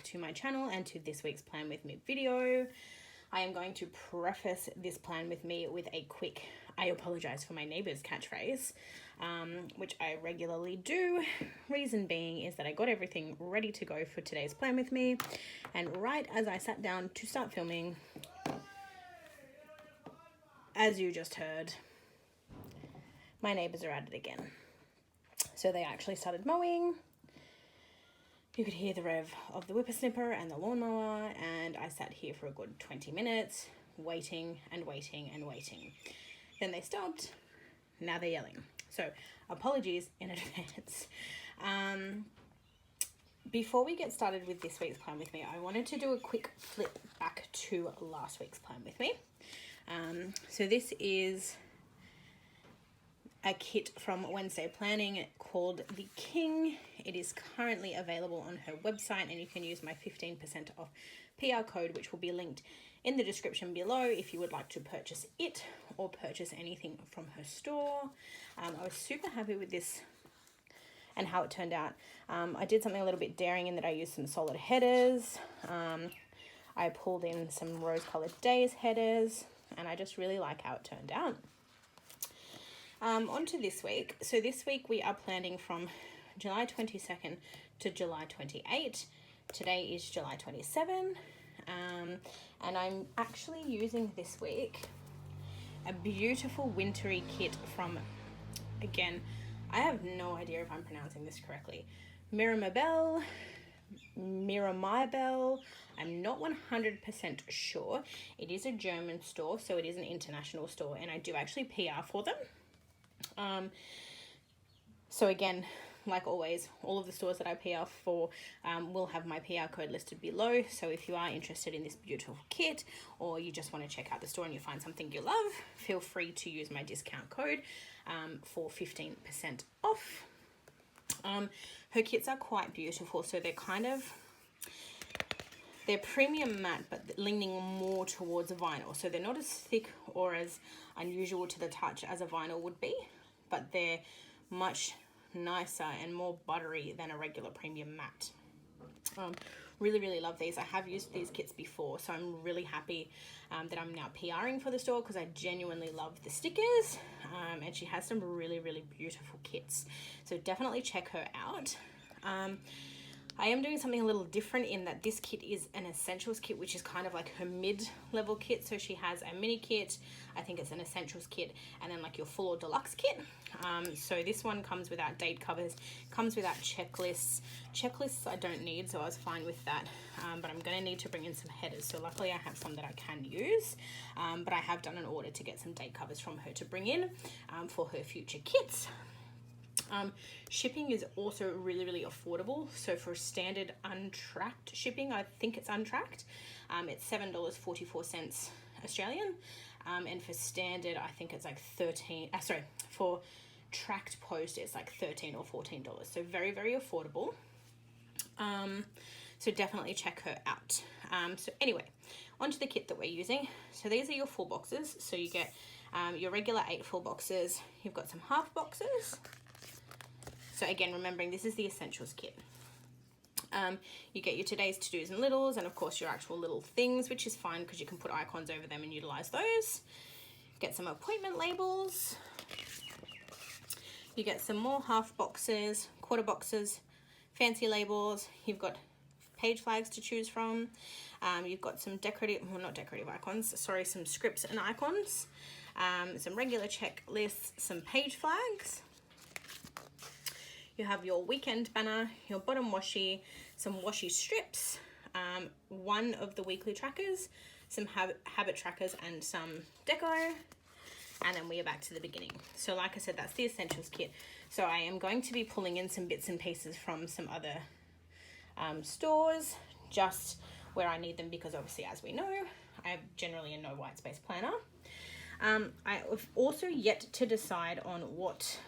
to my channel and to this week's Plan With Me video. I am going to preface this Plan With Me with a quick I apologize for my neighbor's catchphrase, which I regularly do. Reason being is that I got everything ready to go for today's Plan With Me, and right as I sat down to start filming, as you just heard, my neighbors are at it again. So they actually started mowing. You could hear the rev of the whippersnipper and the lawnmower, and I sat here for a good 20 minutes waiting and waiting and waiting. Then they stopped. Now they're yelling. So apologies in advance. Before we get started with this week's Plan With Me, I wanted to do a quick flip back to last week's Plan With Me. So this is a kit from Wednesday Planning called The King. It is currently available on her website, and you can use my 15% off PR code, which will be linked in the description below if you would like to purchase it or purchase anything from her store. I was super happy with this and how it turned out. I did something a little bit daring in that I used some solid headers. I pulled in some rose-colored Daze headers, and I just really like how it turned out. On to this week. So this week we are planning from July 22nd to July 28. Today is July 27. And I'm actually using this week a beautiful wintry kit from, again, I have no idea if I'm pronouncing this correctly, Miramabel. I'm not 100% sure. It is a German store, so it is an international store, and I do actually PR for them. So again, like always, all of the stores that I PR for will have my PR code listed below. So if you are interested in this beautiful kit, or you just want to check out the store and you find something you love, feel free to use my discount code for 15% off. Her kits are quite beautiful. So they're premium matte, but leaning more towards a vinyl. So they're not as thick or as unusual to the touch as a vinyl would be, but they're much nicer and more buttery than a regular premium matte. Really love these. I have used these kits before, so I'm really happy that I'm now PRing for the store because I genuinely love the stickers, and she has some really beautiful kits. So definitely check her out. I am doing something a little different in that this kit is an essentials kit, which is kind of like her mid-level kit. So she has a mini kit, I think it's an essentials kit, and then like your full or deluxe kit. So this one comes without date covers, comes without checklists. Checklists I don't need, so I was fine with that. But I'm going to need to bring in some headers. So luckily I have some that I can use, but I have done an order to get some date covers from her to bring in for her future kits. Shipping is also really affordable. So for standard untracked shipping, I think it's untracked, it's $7.44 Australian, and for standard I think it's like for tracked post it's like $13 or $14. So very affordable. So definitely check her out. So anyway, onto the kit that we're using. So these are your full boxes. So you get your regular 8 full boxes. You've got some half boxes. So again, remembering this is the essentials kit. You get your today's to-dos and littles, and of course your actual little things, which is fine because you can put icons over them and utilize those. Get some appointment labels. You get some more half boxes, quarter boxes, fancy labels. You've got page flags to choose from. You've got some not decorative icons, sorry, some scripts and icons. Some regular checklists, some page flags. You have your weekend banner, your bottom washi, some washi strips, one of the weekly trackers, some habit trackers, and some deco. And then we are back to the beginning. So like I said, that's the essentials kit. So I am going to be pulling in some bits and pieces from some other stores, just where I need them, because obviously, as we know, I have generally a no white space planner. I have also yet to decide on what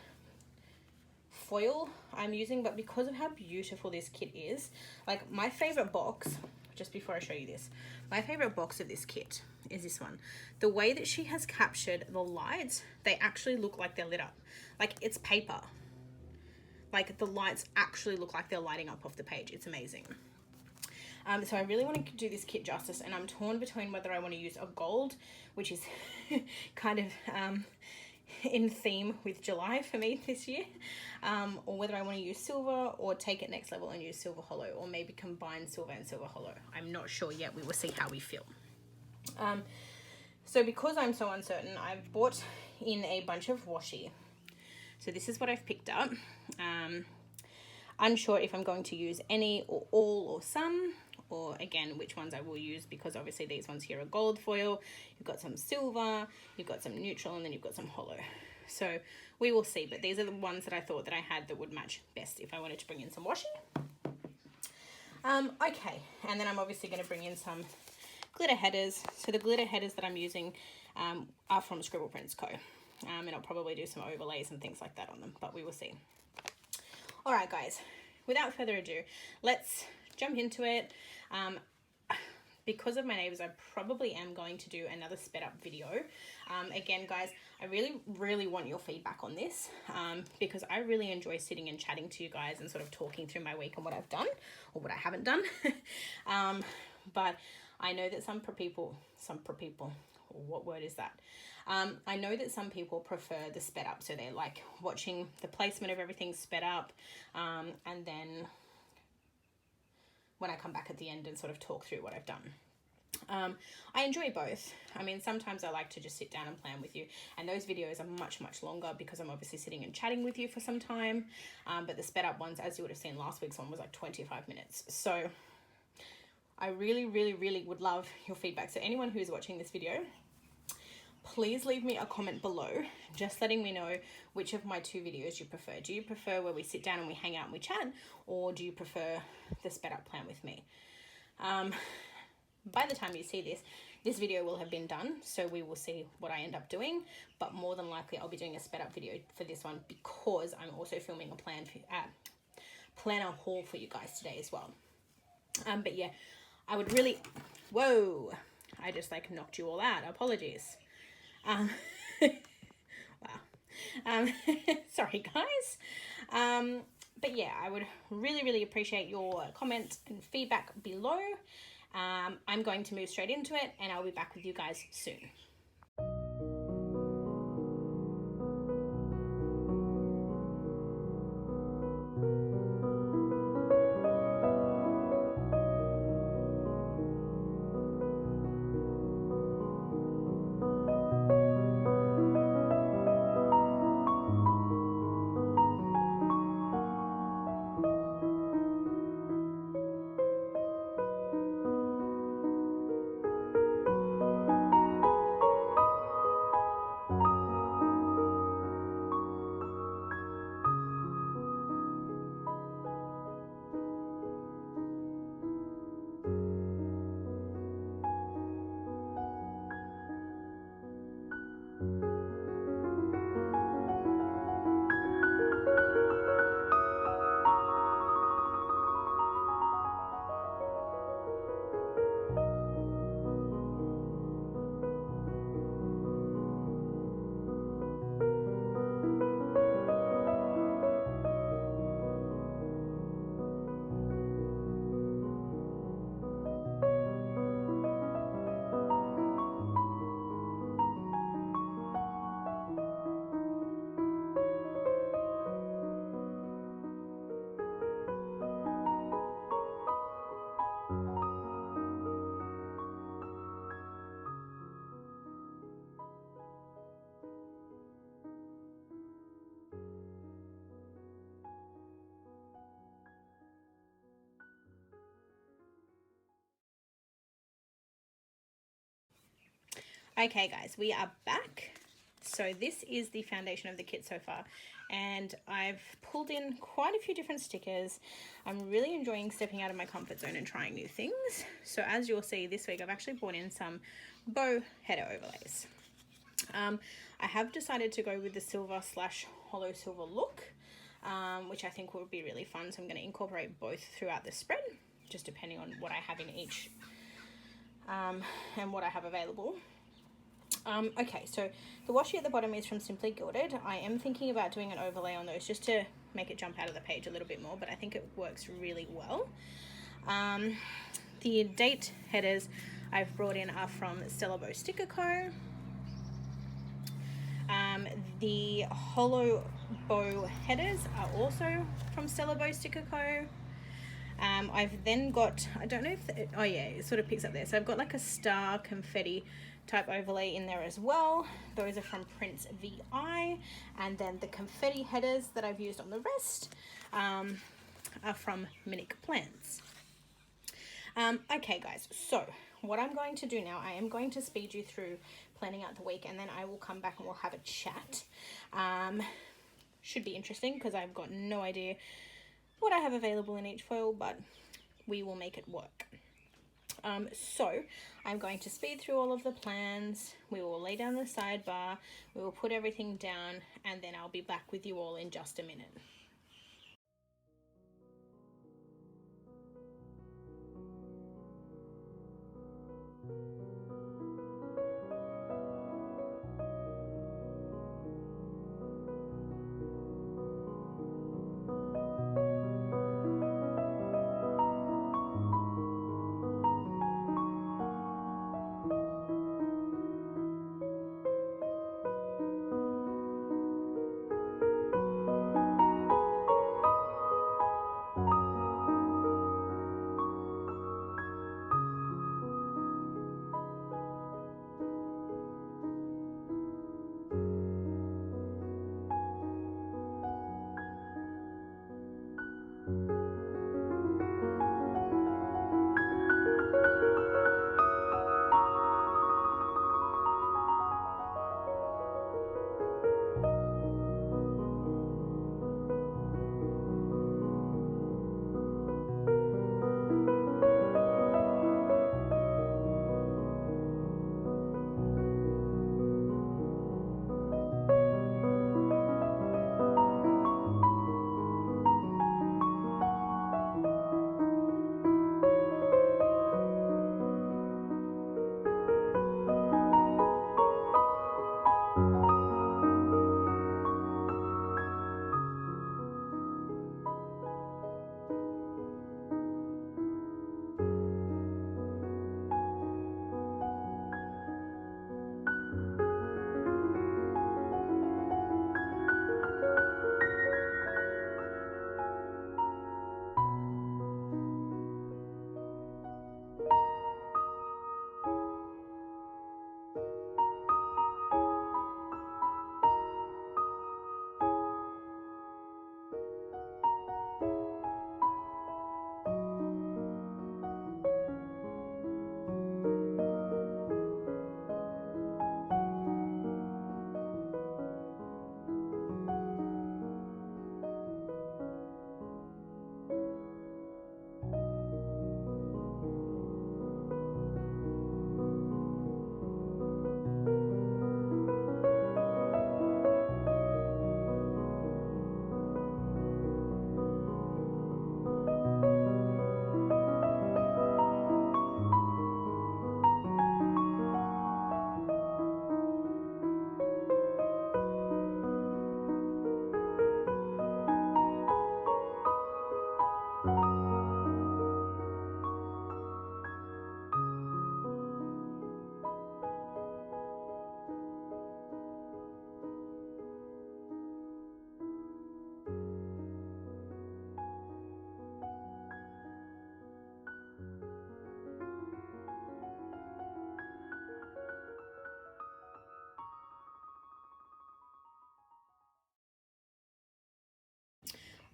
foil I'm using, but because of how beautiful this kit is, like my favorite box, just before I show you this, my favorite box of this kit is this one. The way that she has captured the lights, they actually look like they're lit up. Like it's paper. Like the lights actually look like they're lighting up off the page. It's amazing. So I really want to do this kit justice, and I'm torn between whether I want to use a gold, which is kind of in theme with July for me this year, or whether I want to use silver or take it next level and use silver hollow, or maybe combine silver and silver hollow. I'm not sure yet. We will see how we feel. So because I'm so uncertain, I've bought in a bunch of washi. So this is what I've picked up. Unsure if I'm going to use any or all or some, or again which ones I will use, because obviously these ones here are gold foil, you've got some silver, you've got some neutral, and then you've got some hollow. So we will see, but these are the ones that I thought that I had that would match best if I wanted to bring in some washi. Okay, and then I'm obviously going to bring in some glitter headers. So the glitter headers that I'm using are from Scribble Prints Co. And I'll probably do some overlays and things like that on them, but we will see. All right, guys, without further ado, let's jump into it. Because of my neighbors, I probably am going to do another sped up video. Again, guys, I really want your feedback on this, because I really enjoy sitting and chatting to you guys and sort of talking through my week and what I've done or what I haven't done. But I know that some people, what word is that? I know that some people prefer the sped up, so they're like watching the placement of everything sped up, and then when I come back at the end and sort of talk through what I've done. I enjoy both. I mean, sometimes I like to just sit down and plan with you, and those videos are much longer because I'm obviously sitting and chatting with you for some time, but the sped up ones, as you would have seen last week's one, was like 25 minutes. So I really would love your feedback. So anyone who's watching this video, please leave me a comment below just letting me know which of my two videos you prefer. Do you prefer where we sit down and we hang out and we chat, or do you prefer the sped up plan with me? By the time you see this video will have been done, so we will see what I end up doing, but more than likely I'll be doing a sped up video for this one, because I'm also filming a planner haul for you guys today as well. But yeah, I would really, whoa, I just like knocked you all out, apologies. Wow. Sorry guys. But yeah, I would really appreciate your comments and feedback below. I'm going to move straight into it, and I'll be back with you guys soon. Okay guys, we are back. So this is the foundation of the kit so far, and I've pulled in quite a few different stickers. I'm really enjoying stepping out of my comfort zone and trying new things. So as you'll see this week, I've actually brought in some bow header overlays. I have decided to go with the silver / hollow silver look, which I think will be really fun. So I'm going to incorporate both throughout the spread, just depending on what I have in each and what I have available. Okay, so the washi at the bottom is from Simply Gilded. I am thinking about doing an overlay on those just to make it jump out of the page a little bit more, but I think it works really well. The date headers I've brought in are from Supernova Sticker Co. The hollow bow headers are also from Supernova Sticker Co. I've then got, I don't know if, oh yeah, it sort of picks up there. So I've got like a star confetti type overlay in there as well. Those are from Prince VI. And then the confetti headers that I've used on the rest are from Minic Plants. Okay guys, so what I'm going to do now, I am going to speed you through planning out the week, and then I will come back and we'll have a chat. Should be interesting because I've got no idea what I have available in each foil, but we will make it work. So I'm going to speed through all of the plans. We will lay down the sidebar, we will put everything down, and then I'll be back with you all in just a minute.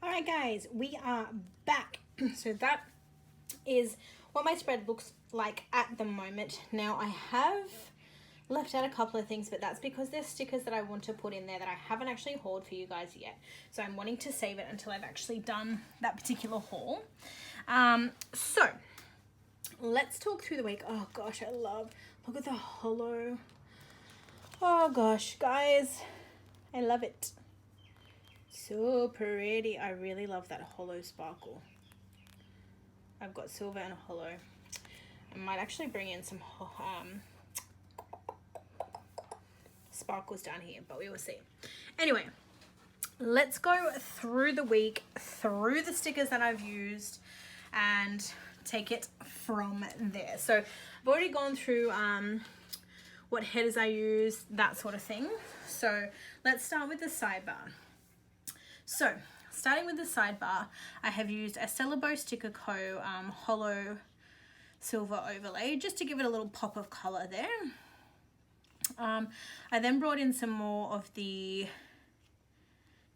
Alright guys, we are back. So that is what my spread looks like at the moment. Now I have left out a couple of things, but that's because there's stickers that I want to put in there that I haven't actually hauled for you guys yet. So I'm wanting to save it until I've actually done that particular haul. So let's talk through the week. Oh gosh, look at the hollow. Oh gosh, guys, I love it. So pretty. I really love that hollow sparkle. I've got silver and hollow. I might actually bring in some sparkles down here, but we will see. Anyway, let's go through the week, through the stickers that I've used, and take it from there. So I've already gone through what headers I use, that sort of thing. So let's start with the sidebar. So starting with the sidebar, I have used a Supernova Sticker Co. Hollow Silver Overlay just to give it a little pop of color there. I then brought in some more of the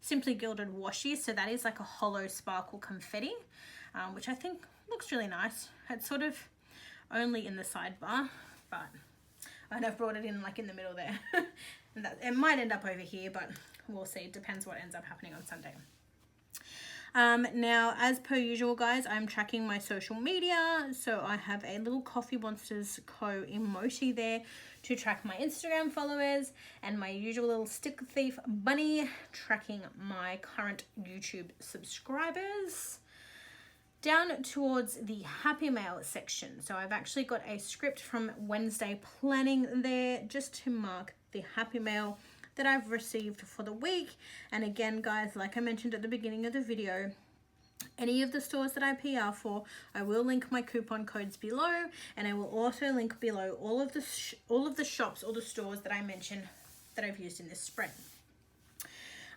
Simply Gilded washi, so that is like a hollow sparkle confetti, which I think looks really nice. It's sort of only in the sidebar, but I've brought it in like in the middle there. And that, it might end up over here, but we'll see. It depends what ends up happening on Sunday. Now, as per usual, guys, I'm tracking my social media. So I have a little Coffeemonsterzco emoji there to track my Instagram followers, and my usual little sticker thief bunny tracking my current YouTube subscribers. Down towards the Happy Mail section. So I've actually got a script from Wednesday planning there just to mark the Happy Mail that I've received for the week. And again, guys, like I mentioned at the beginning of the video, any of the stores that I PR for, I will link my coupon codes below, and I will also link below all of the shops or the stores that I mentioned that I've used in this spread.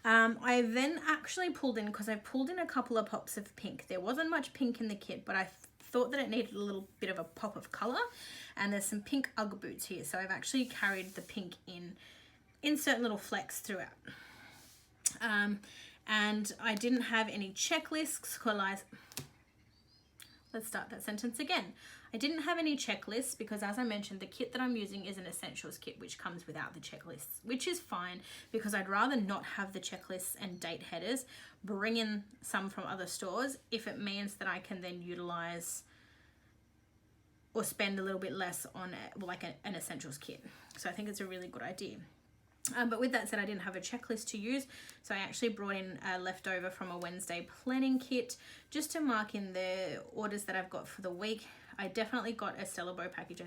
I then actually pulled in, because I pulled in a couple of pops of pink. There wasn't much pink in the kit, but I thought that it needed a little bit of a pop of color, and there's some pink Ugg boots here, so I've actually carried the pink in certain little flecks throughout. And I didn't have any checklists. Let's start that sentence again. I didn't have any checklists because, as I mentioned, the kit that I'm using is an essentials kit, which comes without the checklists, which is fine because I'd rather not have the checklists and date headers, bring in some from other stores if it means that I can then utilize or spend a little bit less on an essentials kit. So I think it's a really good idea. But with that said, I didn't have a checklist to use, so I actually brought in a leftover from a Wednesday planning kit just to mark in the orders that I've got for the week. I definitely got a Celebo package.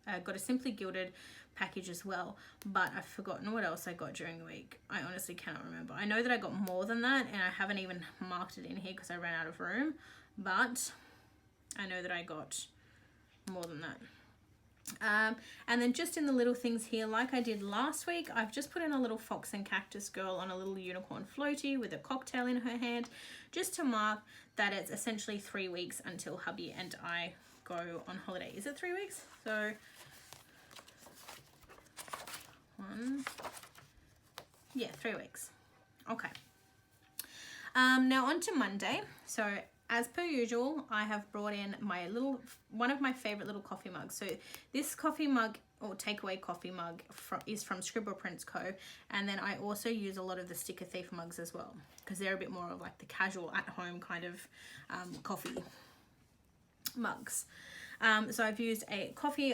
I got a Simply Gilded package as well, but I've forgotten what else I got during the week. I honestly cannot remember. I know that I got more than that, and I haven't even marked it in here because I ran out of room, but I know that I got more than that. And then just in the little things here, like I did last week, I've just put in a little fox and cactus girl on a little unicorn floaty with a cocktail in her hand, just to mark that it's essentially 3 weeks until hubby and I go on holiday. Is it 3 weeks? So 3 weeks. Okay. Now on to Monday. So as per usual, I have brought in one of my favorite little coffee mugs. So this coffee mug or takeaway coffee mug is from Supernova, and then I also use a lot of the Sticker Thief mugs as well because they're a bit more of like the casual at home kind of coffee mugs. So I've used a coffee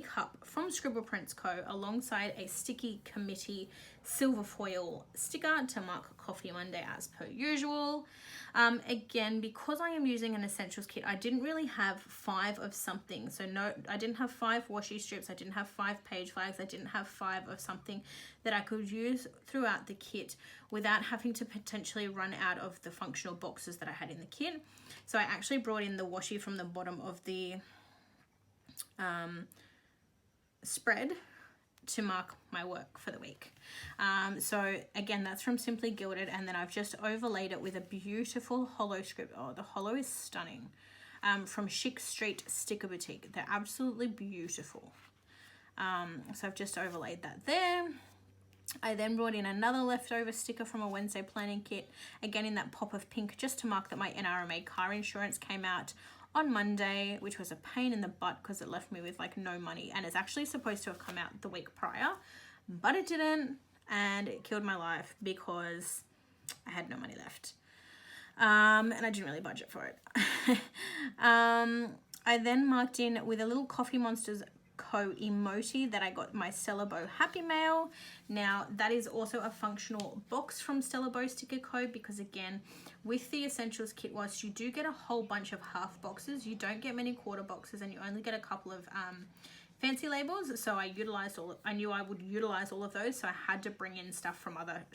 cup from Supernova alongside a Sticky Committee silver foil sticker to mark Coffee Monday as per usual. Again, because I am using an essentials kit, I didn't really have 5 of something. So no, I didn't have 5 washi strips. I didn't have 5 page flags. I didn't have 5 of something that I could use throughout the kit without having to potentially run out of the functional boxes that I had in the kit. So I actually brought in the washi from the bottom of the spread to mark my work for the week. So again, that's from Simply Gilded, and then I've just overlaid it with a beautiful hollow script. Oh, the hollow is stunning. From Chic Street Sticker Boutique. They're absolutely beautiful. So I've just overlaid that there. I then brought in another leftover sticker from a Wednesday planning kit, again in that pop of pink, just to mark that my NRMA car insurance came out on Monday, which was a pain in the butt because it left me with like no money, and it's actually supposed to have come out the week prior, but it didn't, and it killed my life because I had no money left, and I didn't really budget for it. I then marked in with a little Coffeemonsterzco emoji that I got my Celebo Happy Mail. Now that is also a functional box from Celebo Sticker Co, because again, with the essentials kit, whilst you do get a whole bunch of half boxes, you don't get many quarter boxes, and you only get a couple of fancy labels. So I knew I would utilize all of those, so I had to bring in stuff from other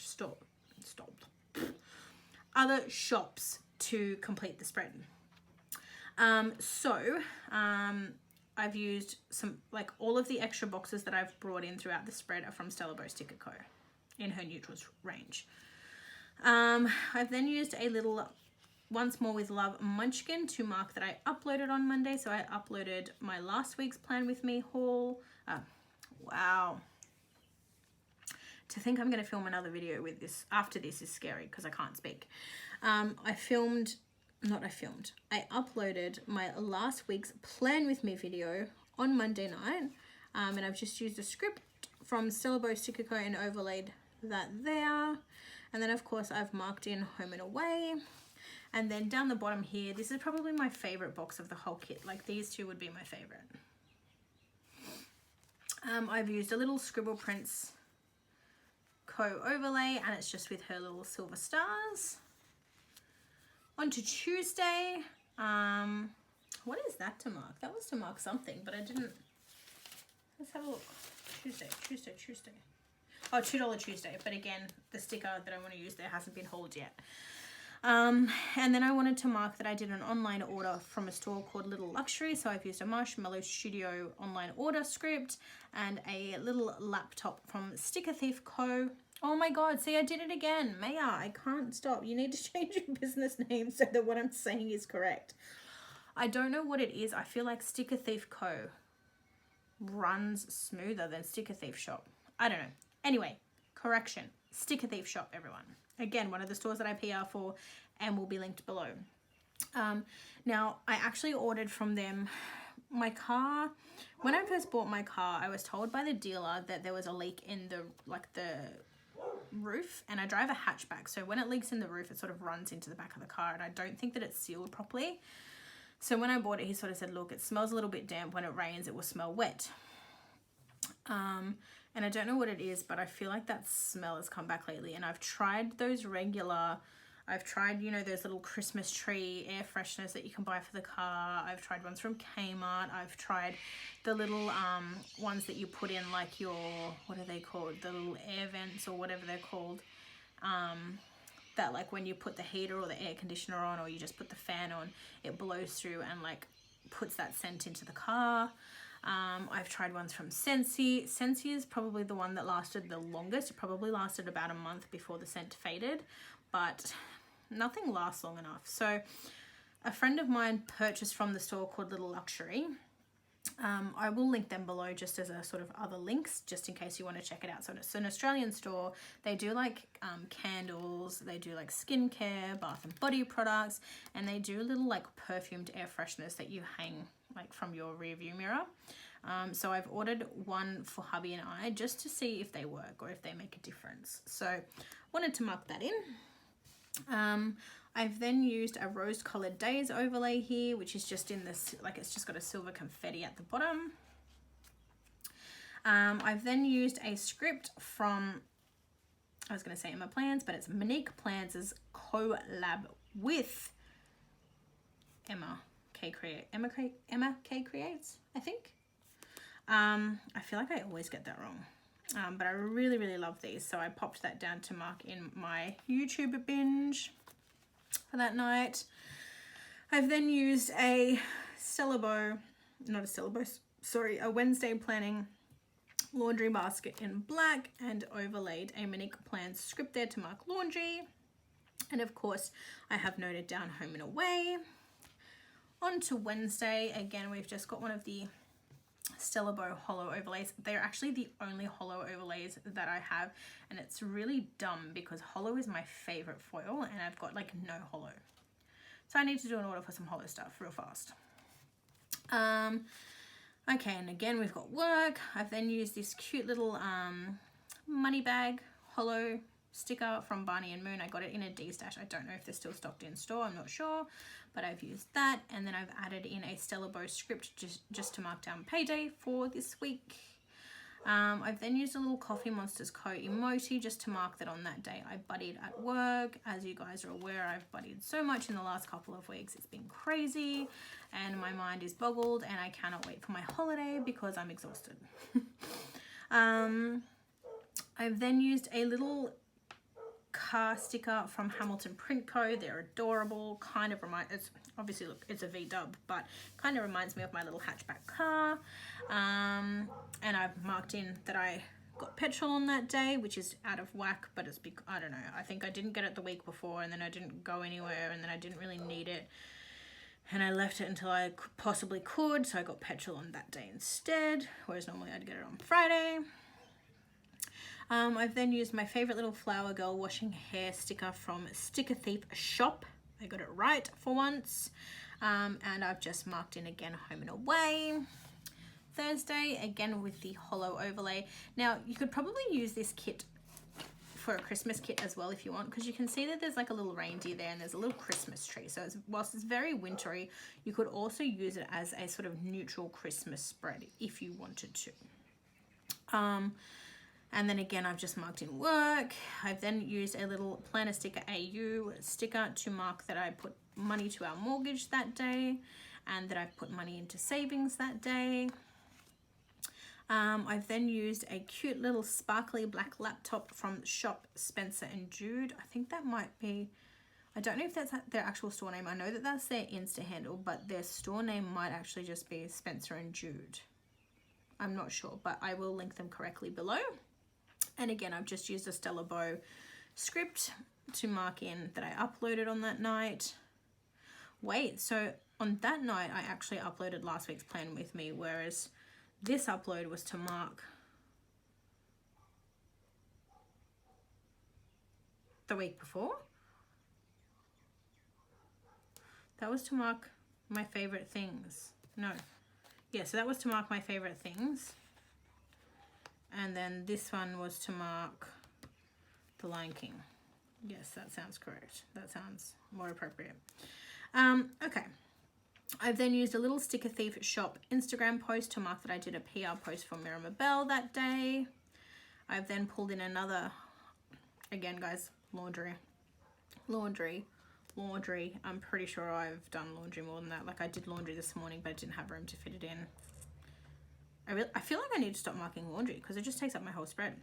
shops to complete the spread. I've used some, like all of the extra boxes that I've brought in throughout the spread are from Supernova Sticker Co. in her neutrals range. I've then used a little Once More With Love munchkin to mark that I uploaded on Monday. So I uploaded my last week's Plan With Me haul. Wow. To think I'm going to film another video with this after this is scary because I can't speak. I uploaded my last week's Plan With Me video on Monday night. And I've just used a script from Supernova Sticker Co and overlaid that there. And then of course I've marked in Home and Away. And then down the bottom here, this is probably my favorite box of the whole kit. Like these two would be my favorite. I've used a little Scribble Prints Co overlay, and it's just with her little silver stars. On to Tuesday. What is that to mark? That was to mark something, but I didn't. Let's have a look. Tuesday. Oh, $2 Tuesday. But again, the sticker that I want to use there hasn't been hauled yet. And then I wanted to mark that I did an online order from a store called Lil Luxury. So I've used a Marshmallow Studio online order script and a little laptop from Sticker Thief Co. Oh my God, see, I did it again. Maya, I can't stop. You need to change your business name so that what I'm saying is correct. I don't know what it is. I feel like Sticker Thief Co. runs smoother than Sticker Thief Shop. I don't know. Anyway, correction. Sticker Thief Shop, everyone. Again, one of the stores that I PR for and will be linked below. Now, I actually ordered from them my car. When I first bought my car, I was told by the dealer that there was a leak in the roof, and I drive a hatchback, so when it leaks in the roof it sort of runs into the back of the car, and I don't think that it's sealed properly. So when I bought it, he sort of said, look, it smells a little bit damp. When it rains it will smell wet. And I don't know what it is, but I feel like that smell has come back lately, and I've tried those I've tried, you know, those little Christmas tree air fresheners that you can buy for the car. I've tried ones from Kmart. I've tried the little ones that you put in like your, what are they called? The little air vents or whatever they're called. That like when you put the heater or the air conditioner on, or you just put the fan on, it blows through and like puts that scent into the car. I've tried ones from Scentsy. Scentsy is probably the one that lasted the longest. It probably lasted about a month before the scent faded, but nothing lasts long enough. So a friend of mine purchased from the store called Lil Luxury. I will link them below just as a sort of other links, just in case you want to check it out. So it's an Australian store. They do like candles, they do like skincare, bath and body products, and they do little like perfumed air fresheners that you hang like from your rear view mirror. So I've ordered one for hubby and I just to see if they work or if they make a difference. So wanted to mark that in. I've then used a rose colored Daze overlay here, which is just in this, like it's just got a silver confetti at the bottom. I've then used a script from, I was going to say Emma Plans, but it's Monique Plans' collab with Emma K Creates, I think. I feel like I always get that wrong. But I really, really love these. So I popped that down to mark in my YouTuber binge for that night. I've then used a Wednesday Planning laundry basket in black and overlaid a Monique Plans script there to mark laundry. And of course, I have noted down Home and Away. On to Wednesday, again, we've just got one of the Stellabo hollow overlays. They're actually the only hollow overlays that I have, and it's really dumb because hollow is my favorite foil and I've got like no hollow. So I need to do an order for some hollow stuff real fast. Okay, and again, we've got work. I've then used this cute little money bag hollow sticker from Barney and Moon. I got it in a D-stash. I don't know if they're still stocked in store, I'm not sure, but I've used that. And then I've added in a Stellabo script just to mark down payday for this week. I've then used a little Coffeemonsterzco emoji just to mark that on that day I buddied at work. As you guys are aware, I've buddied so much in the last couple of weeks. It's been crazy and my mind is boggled and I cannot wait for my holiday because I'm exhausted. I've then used a little car sticker from Hamilton Print Co. They're adorable, kind of Obviously, look, it's a V-dub, but kind of reminds me of my little hatchback car. And I've marked in that I got petrol on that day, which is out of whack, but it's big. I don't know. I think I didn't get it the week before, and then I didn't go anywhere, and then I didn't really need it. And I left it until I possibly could, so I got petrol on that day instead, whereas normally I'd get it on Friday. I've then used my favorite little flower girl washing hair sticker from Sticker Thief Shop. I got it right for once. And I've just marked in again, home and away. Thursday, again with the hollow overlay. Now, you could probably use this kit for a Christmas kit as well if you want, because you can see that there's like a little reindeer there and there's a little Christmas tree. So whilst it's very wintry, you could also use it as a sort of neutral Christmas spread if you wanted to. And then again, I've just marked in work. I've then used a little Planner Sticker AU sticker to mark that I put money to our mortgage that day and that I've put money into savings that day. I've then used a cute little sparkly black laptop from shop Spencer and Jude. I think that might be, I don't know if that's their actual store name. I know that that's their Insta handle, but their store name might actually just be Spencer and Jude. I'm not sure, but I will link them correctly below. And again, I've just used a Stella Bow script to mark in that I uploaded on that night. Wait, so on that night, I actually uploaded last week's plan with me, whereas this upload was to mark the week before. That was to mark my favorite things. No. Yeah, so that was to mark my favorite things. And then this one was to mark The Lion King. Yes, that sounds correct. That sounds more appropriate. Okay. I've then used a little Sticker Thief Shop Instagram post to mark that I did a PR post for Mirama Bell that day. I've then pulled in another, again guys, laundry. I'm pretty sure I've done laundry more than that. Like I did laundry this morning, but I didn't have room to fit it in. I feel like I need to stop marking laundry because it just takes up my whole spread.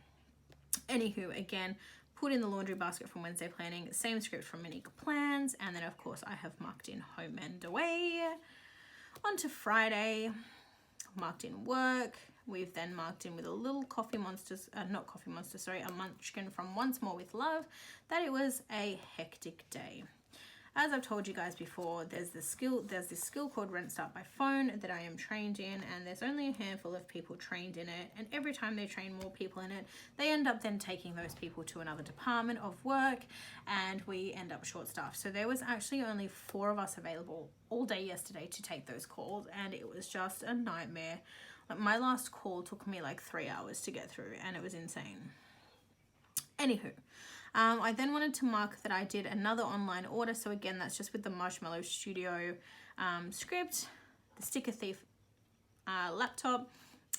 Anywho, again, put in the laundry basket from Wednesday planning, same script from Minique Plans, and then of course I have marked in home and away. On to Friday, marked in work. We've then marked in with a little a munchkin from Once More with Love, that it was a hectic day. As I've told you guys before, there's this skill called Rent Start by Phone that I am trained in, and there's only a handful of people trained in it, and every time they train more people in it, they end up then taking those people to another department of work, and we end up short-staffed. So there was actually only 4 of us available all day yesterday to take those calls, and it was just a nightmare. Like my last call took me like 3 hours to get through, and it was insane. Anywho, I then wanted to mark that I did another online order. So again, that's just with the Marshmallow Studio script, the Sticker Thief laptop,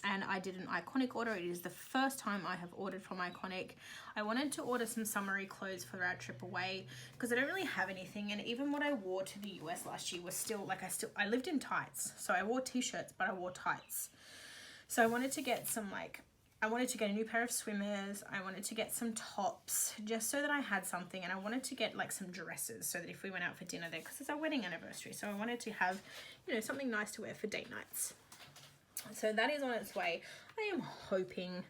and I did an Iconic order. It is the first time I have ordered from Iconic. I wanted to order some summery clothes for our trip away because I don't really have anything, and even what I wore to the US last year was still like I lived in tights. So I wore t-shirts, but I wore tights. So I wanted to get some I wanted to get a new pair of swimmers. I wanted to get some tops just so that I had something, and I wanted to get like some dresses so that if we went out for dinner there, because it's our wedding anniversary, so I wanted to have, you know, something nice to wear for date nights. So that is on its way. I am hoping,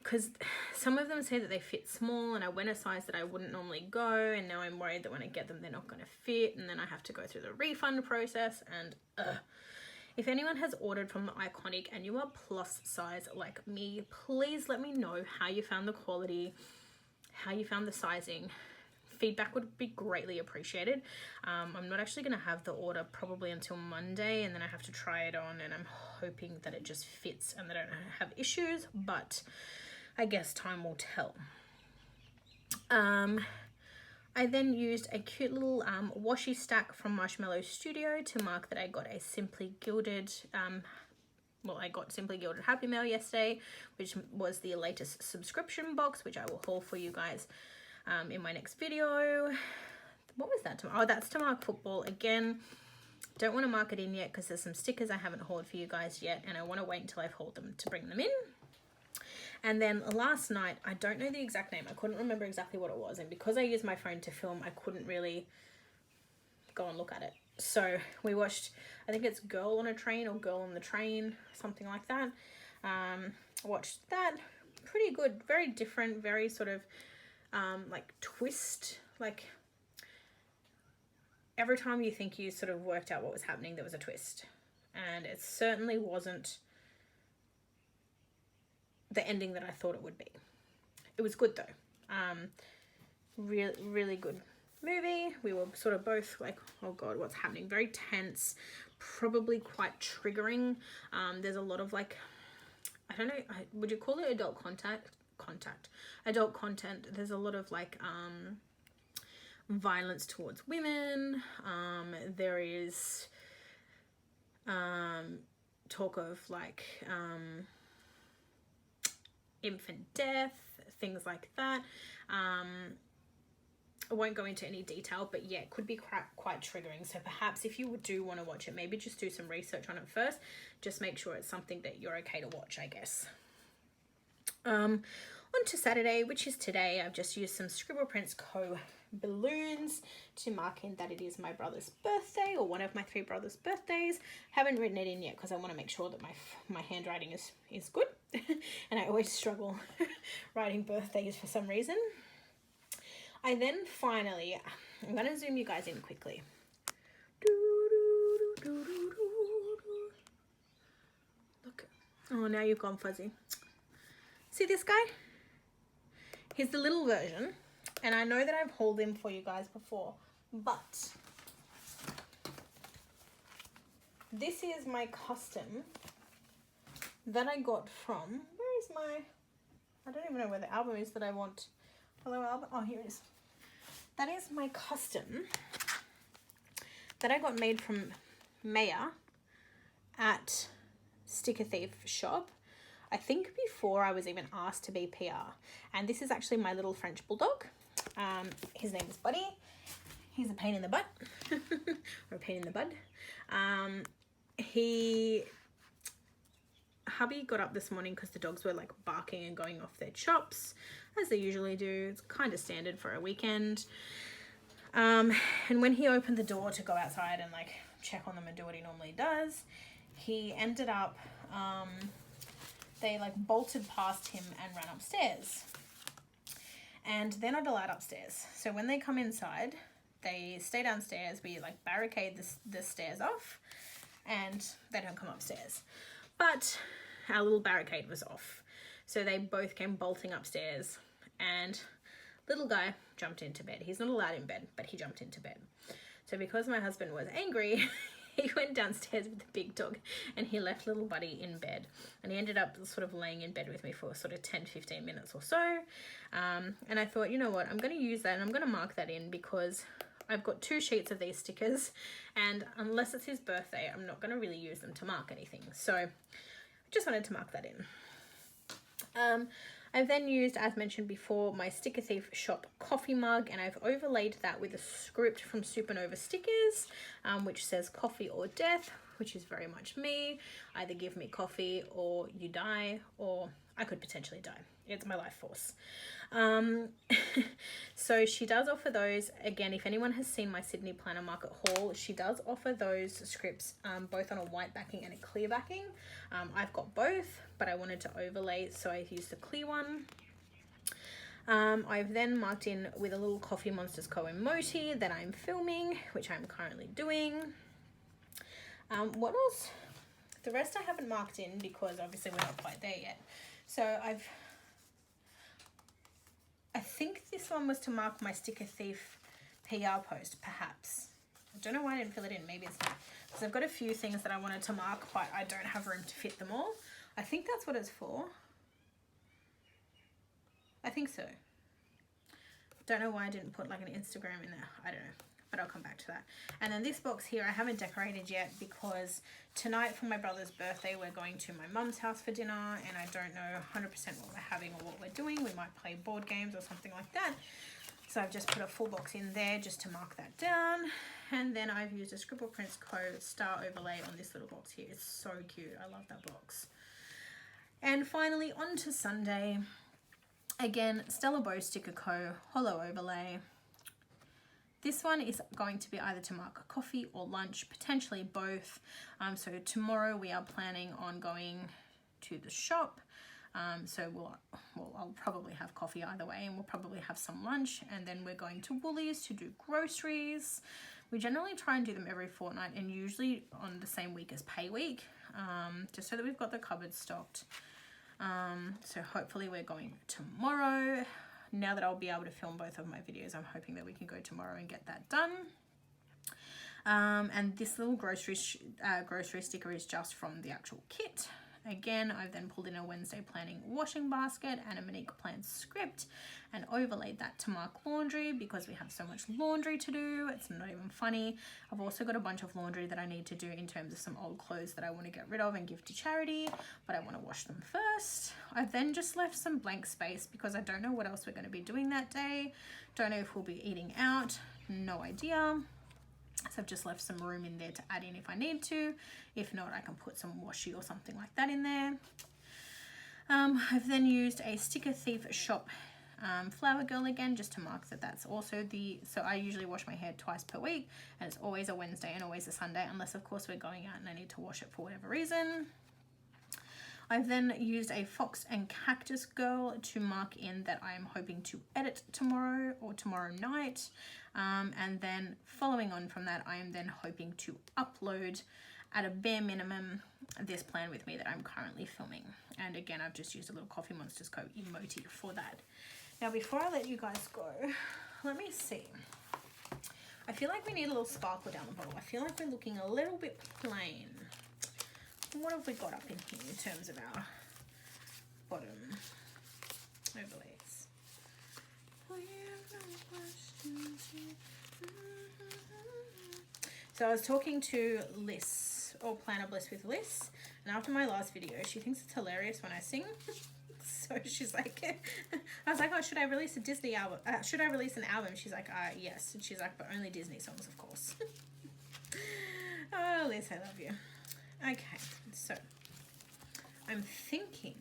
because some of them say that they fit small, and I went a size that I wouldn't normally go, and now I'm worried that when I get them they're not going to fit, and then I have to go through the refund process, and if anyone has ordered from the Iconic and you are plus size like me, please let me know how you found the quality, how you found the sizing. Feedback would be greatly appreciated. I'm not actually going to have the order probably until Monday, and then I have to try it on, and I'm hoping that it just fits and that I don't have issues, but I guess time will tell. I then used a cute little washi stack from Marshmallow Studio to mark that I got a Simply Gilded, I got Simply Gilded Happy Mail yesterday, which was the latest subscription box, which I will haul for you guys in my next video. What was that? Oh, that's to mark football. Again, don't want to mark it in yet because there's some stickers I haven't hauled for you guys yet, and I want to wait until I've hauled them to bring them in. And then last night, I don't know the exact name. I couldn't remember exactly what it was. And because I used my phone to film, I couldn't really go and look at it. So we watched, I think it's Girl on a Train or Girl on the Train, something like that. Watched that. Pretty good. Very different. Very sort of like twist. Like every time you think you sort of worked out what was happening, there was a twist. And it certainly wasn't the ending that I thought it would be. It was good though. Really good movie. We were sort of both like, oh god, what's happening? Very tense, probably quite triggering. There's a lot of like, I don't know, would you call it adult adult content. There's a lot of like violence towards women. There is talk of like infant death, things like that. I won't go into any detail, but yeah, it could be quite triggering. So perhaps if you do want to watch it, maybe just do some research on it first. Just make sure it's something that you're okay to watch, I guess. On to Saturday, which is today. I've just used some Scribbleprints.co balloons to mark in that it is my brother's birthday, or one of my 3 brothers' birthdays. Haven't written it in yet because I want to make sure that my handwriting is good. And I always struggle writing birthdays for some reason. I then finally, I'm going to zoom you guys in quickly. Look. Oh, now you've gone fuzzy. See this guy? He's the little version. And I know that I've hauled him for you guys before. But this is my custom that I got from, where is my, I don't even know where the album is that I want. Hello album, oh here it is. That is my custom that I got made from Maya at Sticker Thief shop. I think before I was even asked to be PR. And this is actually my little French bulldog. His name is Buddy. He's a pain in the butt. Or a pain in the bud. Hubby got up this morning because the dogs were like barking and going off their chops, as they usually do. It's kind of standard for a weekend. And when he opened the door to go outside and like check on them and do what he normally does, he ended up, they like bolted past him and ran upstairs. And they're not allowed upstairs. So when they come inside, they stay downstairs. We like barricade the stairs off and they don't come upstairs. But our little barricade was off. So they both came bolting upstairs and little guy jumped into bed. He's not allowed in bed, but he jumped into bed. So because my husband was angry, he went downstairs with the big dog and he left little Buddy in bed. And he ended up sort of laying in bed with me for sort of 10-15 minutes or so. And I thought, you know what, I'm going to use that and I'm going to mark that in because I've got 2 sheets of these stickers, and unless it's his birthday, I'm not going to really use them to mark anything. So I just wanted to mark that in. I've then used, as mentioned before, my Sticker Thief shop coffee mug, and I've overlaid that with a script from Supernova Stickers, which says coffee or death, which is very much me. Either give me coffee or you die, or I could potentially die. It's my life force. So she does offer those. Again, if anyone has seen my Sydney Planner Market haul, she does offer those scripts both on a white backing and a clear backing. I've got both, but I wanted to overlay, so I used the clear one. I've then marked in with a little Coffeemonsterzco emoji that I'm filming, which I'm currently doing. What else? The rest I haven't marked in because obviously we're not quite there yet. So I think this one was to mark my Sticker Thief PR post, perhaps. I don't know why I didn't fill it in. Maybe it's not. Because I've got a few things that I wanted to mark, but I don't have room to fit them all. I think that's what it's for. I think so. Don't know why I didn't put like an Instagram in there. I don't know. But I'll come back to that. And then this box here I haven't decorated yet because tonight for my brother's birthday we're going to my mum's house for dinner, and I don't know 100% what we're having or what we're doing. We might play board games or something like that. So I've just put a full box in there just to mark that down. And then I've used a Scribbleprints.co star overlay on this little box here. It's so cute. I love that box. And finally on to Sunday. Again, Stella Bow Sticker Co. holo overlay. This one is going to be either to mark coffee or lunch, potentially both. So tomorrow we are planning on going to the shop. So I'll probably have coffee either way, and we'll probably have some lunch, and then we're going to Woolies to do groceries. We generally try and do them every fortnight, and usually on the same week as pay week, just so that we've got the cupboard stocked. So hopefully we're going tomorrow. Now that I'll be able to film both of my videos, I'm hoping that we can go tomorrow and get that done. And this little grocery sticker is just from the actual kit. Again, I've then pulled in a Wednesday planning washing basket and a Monique plans script and overlaid that to mark laundry because we have so much laundry to do. It's not even funny. I've also got a bunch of laundry that I need to do in terms of some old clothes that I want to get rid of and give to charity, but I want to wash them first. I've then just left some blank space because I don't know what else we're going to be doing that day. Don't know if we'll be eating out. No idea. So I've just left some room in there to add in if I need to. If not, I can put some washi or something like that in there. I've then used a Sticker Thief Shop Flower Girl again, just to mark that that's also so I usually wash my hair twice per week, and it's always a Wednesday and always a Sunday, unless of course we're going out and I need to wash it for whatever reason. I've then used a Fox and Cactus Girl to mark in that I am hoping to edit tomorrow or tomorrow night. And then following on from that, I am then hoping to upload at a bare minimum this plan with me that I'm currently filming. And again, I've just used a little Coffeemonsterzco emoji for that. Now, before I let you guys go, let me see. I feel like we need a little sparkle down the bottle. I feel like we're looking a little bit plain. What have we got up in here in terms of our bottom overlays? So I was talking to Liz, or Planner Bliss with Liz, and after my last video, she thinks it's hilarious when I sing. So she's like, I was like, oh, should I release a Disney album? Should I release an album? She's like, yes. And she's like, but only Disney songs, of course. Oh, Liz, I love you. Okay, so I'm thinking,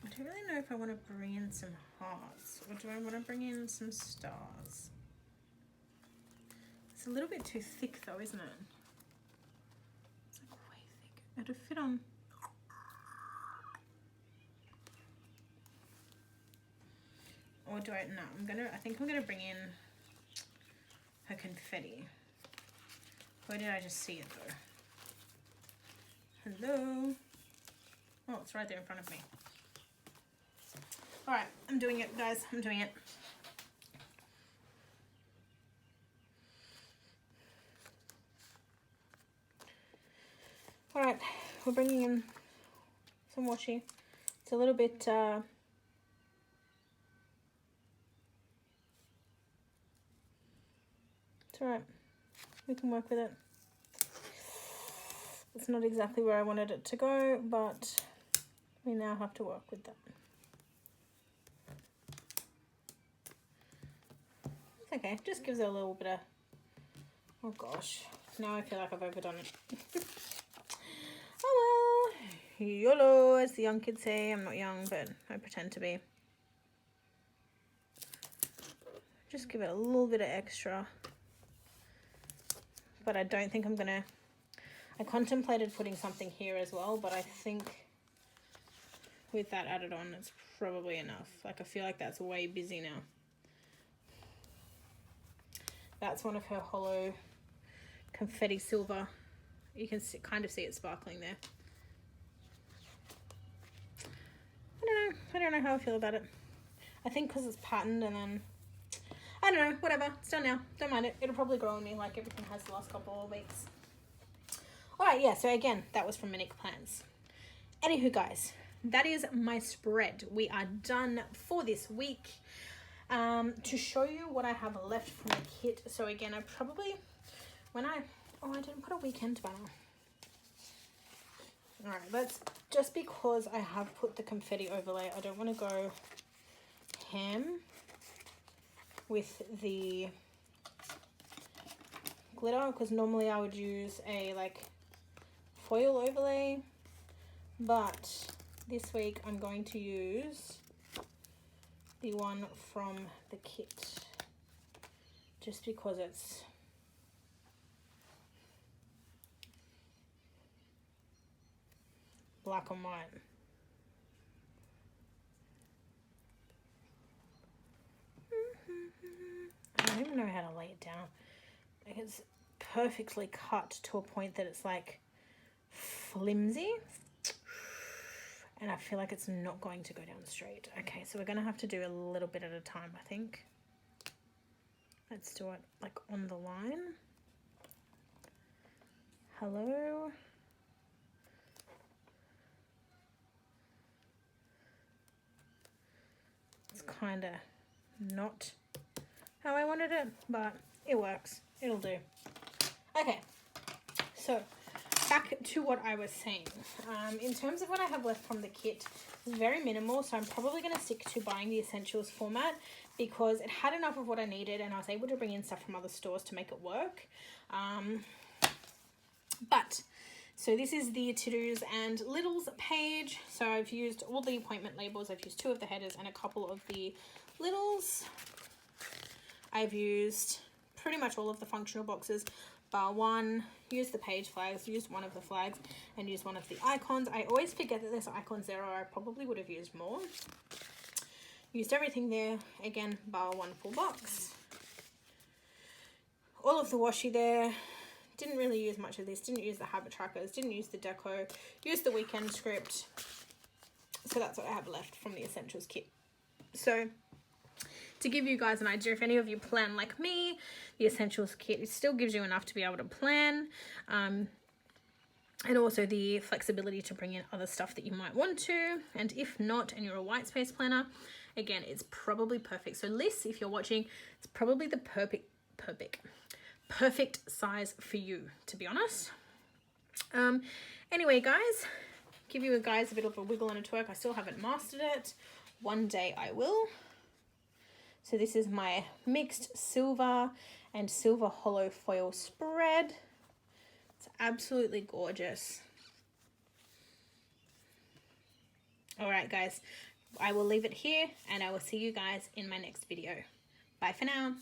I don't really know if I want to bring in some hearts, or do I want to bring in some stars? It's a little bit too thick though, isn't it? It's like way thick. It'll fit on. Or do I, no, I think I'm gonna bring in her confetti. Where did I just see it though? Hello? Oh, it's right there in front of me. All right, I'm doing it, guys. I'm doing it. All right, we're bringing in some washi. It's a little bit, it's all right. We can work with it. It's not exactly where I wanted it to go, but we now have to work with that. It's okay, just gives it a little bit of, oh gosh, now I feel like I've overdone it. Oh well, YOLO, as the young kids say. I'm not young, but I pretend to be. Just give it a little bit of extra. But I don't think I'm gonna, I contemplated putting something here as well, but I think with that added on, it's probably enough. Like, I feel like that's way busy now. That's one of her hollow confetti silver. You can see, kind of see it sparkling there. I don't know how I feel about it. I think because it's patterned, and then I don't know, whatever, it's done now, don't mind it. It'll probably grow on me like everything has the last couple of weeks. All right, yeah, so again, that was from Monique Plans. Anywho, guys, that is my spread. We are done for this week. To show you what I have left from the kit. So again, I probably, I didn't put a weekend banner. All right, let's, just because I have put the confetti overlay, I don't want to go ham with the glitter, because normally I would use a like foil overlay, but this week I'm going to use the one from the kit, just because it's black and white. I don't even know how to lay it down. Like, it's perfectly cut to a point that it's like flimsy, and I feel like it's not going to go down straight. Okay, so we're gonna have to do a little bit at a time, I think. Let's do it like on the line. Hello. It's kind of not how I wanted it, but it works. It'll do. Okay, so back to what I was saying. In terms of what I have left from the kit, it's very minimal, so I'm probably going to stick to buying the essentials format because it had enough of what I needed and I was able to bring in stuff from other stores to make it work. So this is the to-dos and littles page. So I've used all the appointment labels. I've used 2 of the headers and a couple of the littles. I've used pretty much all of the functional boxes, bar one, used the page flags, used one of the flags, and used one of the icons. I always forget that there's icons there, or I probably would have used more. Used everything there, again, bar one full box. All of the washi there. Didn't really use much of this, didn't use the habit trackers, didn't use the deco, used the weekend script. So that's what I have left from the essentials kit. So to give you guys an idea, if any of you plan like me, the essentials kit still gives you enough to be able to plan, and also the flexibility to bring in other stuff that you might want to. And if not, and you're a white space planner, again, it's probably perfect. So Liz, if you're watching, it's probably the perfect size for you, to be honest. Anyway, guys, give you guys a bit of a wiggle and a twerk. I still haven't mastered it. One day I will. So this is my mixed silver and silver hollow foil spread. It's absolutely gorgeous. All right, guys, I will leave it here and I will see you guys in my next video. Bye for now.